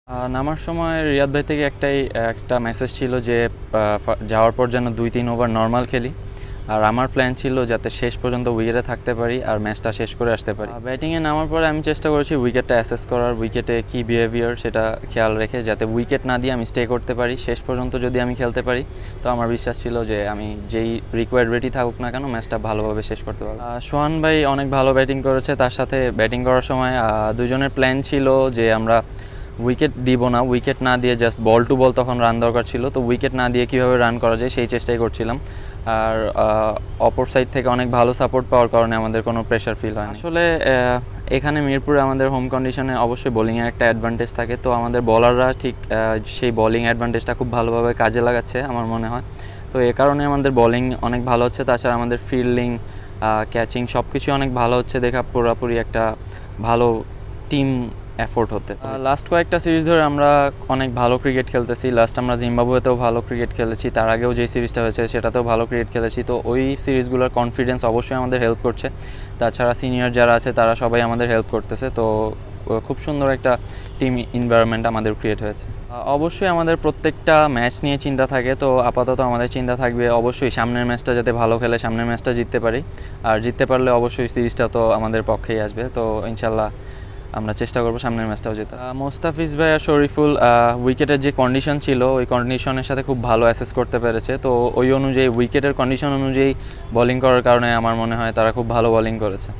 নামার সময় রিয়াদ ভাই থেকে একটা মেসেজ ছিল যে যাওয়ার পর যেন 2-3 ওভার নর্মাল খেলি। আর আমার প্ল্যান ছিল যাতে শেষ পর্যন্ত উইকেটে থাকতে পারি আর ম্যাচটা শেষ করে আসতে পারি। ব্যাটিংয়ে নামার পরে আমি চেষ্টা করেছি উইকেটটা অ্যাসেস করার, উইকেটে কী বিহেভিয়ার সেটা খেয়াল রেখে যাতে উইকেট না দিয়ে আমি স্টে করতে পারি। শেষ পর্যন্ত যদি আমি খেলতে পারি তো আমার বিশ্বাস ছিল যে আমি যেই রিকোয়ার্ড রেটই থাকুক না কেন ম্যাচটা ভালোভাবে শেষ করতে পারবো। সোহান ভাই অনেক ভালো ব্যাটিং করেছে, তার সাথে ব্যাটিং করার সময় দুজনের প্ল্যান ছিল যে আমরা উইকেট দিব না, উইকেট না দিয়ে জাস্ট বল টু বল তখন রান দরকার ছিল, তো উইকেট না দিয়ে কীভাবে রান করা যায় সেই চেষ্টাই করছিলাম। আর অপর সাইড থেকে অনেক ভালো সাপোর্ট পাওয়ার কারণে আমাদের কোনো প্রেশার ফিল হয় না। আসলে এখানে মিরপুরে আমাদের হোম কন্ডিশনে অবশ্যই বোলিংয়ের একটা অ্যাডভান্টেজ থাকে, তো আমাদের বলাররা ঠিক সেই বোলিং অ্যাডভান্টেজটা খুব ভালোভাবে কাজে লাগাচ্ছে আমার মনে হয়। তো এ কারণে আমাদের বোলিং অনেক ভালো হচ্ছে, তাছাড়া আমাদের ফিল্ডিং, ক্যাচিং সব কিছুই অনেক ভালো হচ্ছে, দেখা পুরোপুরি একটা ভালো টিম এফোর্ট হতে। লাস্ট কয়েকটা সিরিজ ধরে আমরা অনেক ভালো ক্রিকেট খেলতেছি। লাস্ট আমরা জিম্বাবুয়েতেও ভালো ক্রিকেট খেলেছি, তার আগেও যে সিরিজটা হয়েছে সেটাতেও ভালো ক্রিকেট খেলেছি, তো ওই সিরিজগুলোর কনফিডেন্স অবশ্যই আমাদের হেল্প করছে। তাছাড়া সিনিয়র যারা আছে তারা সবাই আমাদের হেল্প করতেছে, তো খুব সুন্দর একটা টিম এনভায়রনমেন্ট আমাদের ক্রিয়েট হয়েছে। অবশ্যই আমাদের প্রত্যেকটা ম্যাচ নিয়ে চিন্তা থাকে, তো আপাতত আমাদের চিন্তা থাকবে অবশ্যই সামনের ম্যাচটা যাতে ভালো খেলে সামনের ম্যাচটা জিততে পারি, আর জিততে পারলে অবশ্যই সিরিজটা তো আমাদের পক্ষেই আসবে। তো ইনশাল্লাহ আমরা চেষ্টা করবো সামনের ম্যাচটাও জেতা। মোস্তাফিজ ভাই আর শরীফুল উইকেটের যে কন্ডিশন ছিল ওই কন্ডিশনের সাথে খুব ভালো অ্যাসেস করতে পেরেছে, তো ওই অনুযায়ী উইকেটের কন্ডিশন অনুযায়ী বোলিং করার কারণে আমার মনে হয় তারা খুব ভালো বোলিং করেছে।